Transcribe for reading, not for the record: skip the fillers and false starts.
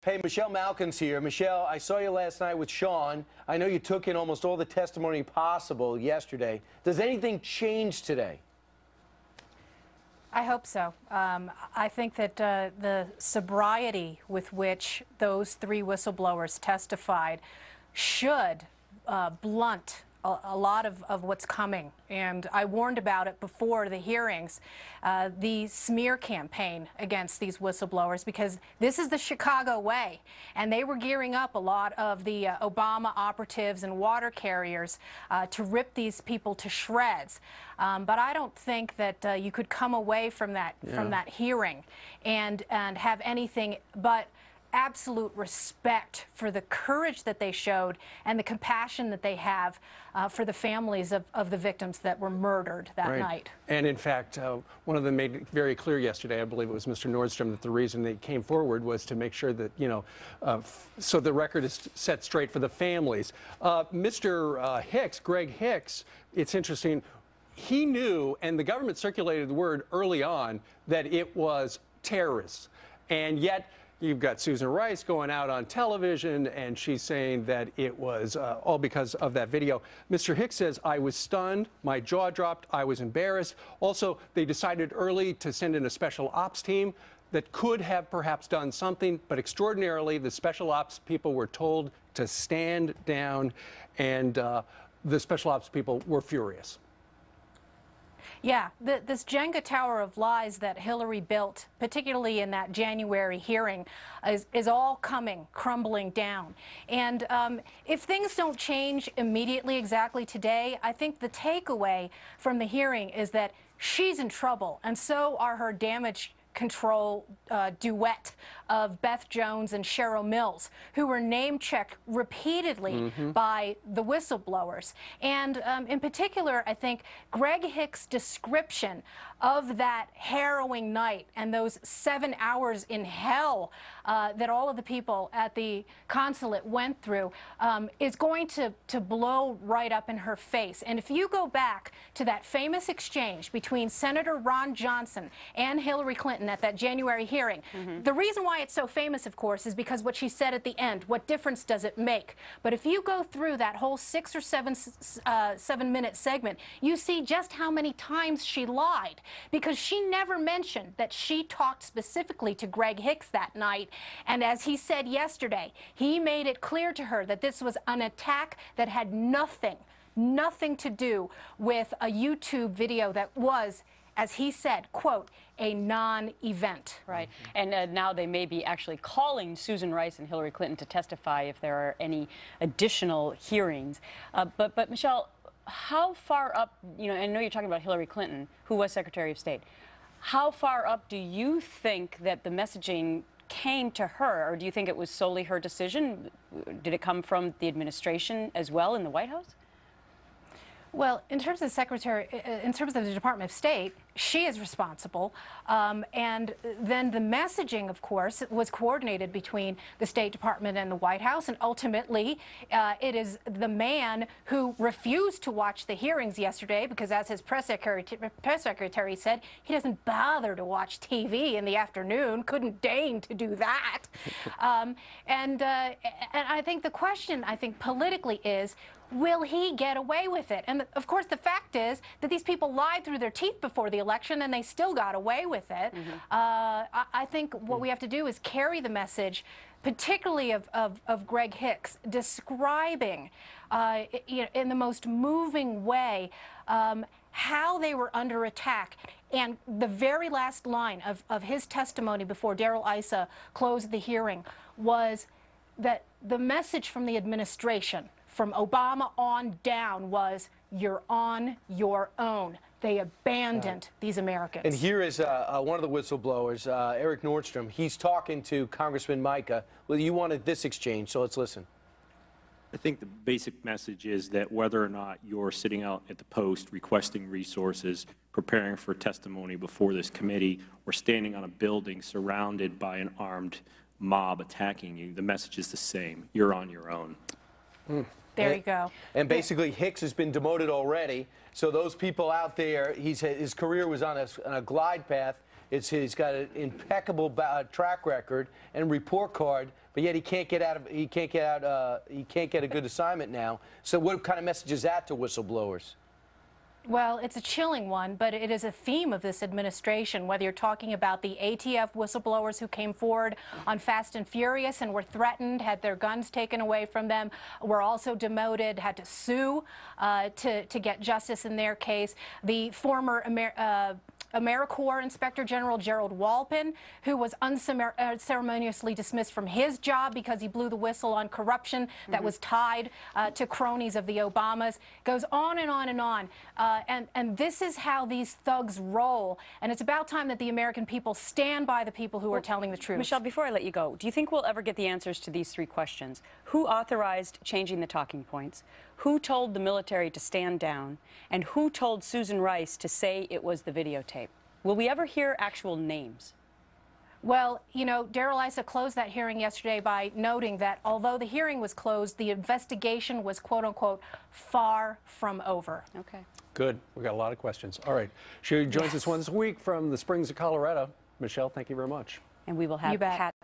Hey, Michelle Malkin's here. Michelle, I saw you last night with Sean. I know you took in almost all the testimony possible yesterday. Does anything change today? I hope so. I think that the sobriety with which those three whistleblowers testified should blunt a lot of what's coming. And I warned about it before the hearings, the smear campaign against these whistleblowers, because this is the Chicago way. And they were gearing up a lot of the Obama operatives and water carriers to rip these people to shreds. But I don't think that you could come away from that hearing and have anything but absolute respect for the courage that they showed and the compassion that they have for the families of the victims that were murdered that night. And in fact, one of them made it very clear yesterday, I believe it was Mr. Nordstrom, that the reason they came forward was to make sure that, so the record is set straight for the families. Mr. Hicks, Greg Hicks, it's interesting, he knew, and the government circulated the word early on, that it was terrorists. And yet, you've got Susan Rice going out on television, and she's saying that it was all because of that video. Mr. Hicks says, I was stunned, my jaw dropped, I was embarrassed. Also, they decided early to send in a special ops team that could have perhaps done something, but extraordinarily, the special ops people were told to stand down, and the special ops people were furious. Yeah, this Jenga tower of lies that Hillary built, particularly in that January hearing, is all crumbling down. And if things don't change immediately exactly today, I think the takeaway from the hearing is that she's in trouble, and so are her damage control duet of Beth Jones and Cheryl Mills, who were name-checked repeatedly by the whistleblowers. And in particular, I think Greg Hicks' description of that harrowing night and those 7 hours in hell that all of the people at the consulate went through is going to blow right up in her face. And if you go back to that famous exchange between Senator Ron Johnson and Hillary Clinton at that January hearing, the reason why it's so famous, of course, is because what she said at the end, what difference does it make? But if you go through that whole 6 or 7-minute segment, you see just how many times she lied, because she never mentioned that she talked specifically to Greg Hicks that night. And as he said yesterday, he made it clear to her that this was an attack that had nothing to do with a YouTube video that was, as he said, quote, a non-event. Right. And now they may be actually calling Susan Rice and Hillary Clinton to testify if there are any additional hearings. But Michelle, how far up, I know you're talking about Hillary Clinton, who was Secretary of State. How far up do you think that the messaging came to her, or do you think it was solely her decision? Did it come from the administration as well in the White House? Well, in terms of the Department of State, she is responsible, and then the messaging, of course, was coordinated between the State Department and the White House, and ultimately it is the man who refused to watch the hearings yesterday because, as his press secretary said, he doesn't bother to watch TV in the afternoon, couldn't deign to do that. And I think the question, politically is, will he get away with it? And of course, the fact is that these people lied through their teeth before the election, and they still got away with it. I think what we have to do is carry the message, particularly of Greg Hicks, describing in the most moving way how they were under attack. And the very last line of his testimony before Darrell Issa closed the hearing was that the message from the administration, from Obama on down, was, you're on your own. They abandoned these Americans. And here is one of the whistleblowers, Eric Nordstrom. He's talking to Congressman Micah. Well, you wanted this exchange, so let's listen. I think the basic message is that whether or not you're sitting out at the post requesting resources, preparing for testimony before this committee, or standing on a building surrounded by an armed mob attacking you, the message is the same. You're on your own. There you go. And basically, Hicks has been demoted already. So those people out there, his career was on a glide path. He's got an impeccable track record and report card. But but yet he can't get a good assignment now. So what kind of message is that to whistleblowers? Well, it's a chilling one, but it is a theme of this administration, whether you're talking about the ATF whistleblowers who came forward on Fast and Furious and were threatened, had their guns taken away from them, were also demoted, had to sue to get justice in their case. The former AmeriCorps Inspector General Gerald Walpin, who was unceremoniously dismissed from his job because he blew the whistle on corruption that was tied to cronies of the Obamas. Goes on and on and on. And this is how these thugs roll. And it's about time that the American people stand by the people who are telling the truth. Michelle, before I let you go, do you think we'll ever get the answers to these 3 questions? Who authorized changing the talking points? Who told the military to stand down? And who told Susan Rice to say it was the videotape? Will we ever hear actual names? Well, you know, Darrell Issa closed that hearing yesterday by noting that although the hearing was closed, the investigation was, quote unquote, far from over. Okay. Good. We got a lot of questions. All right. She joins us once a week from the Springs of Colorado. Michelle, thank you very much. And we will have You bet. Pat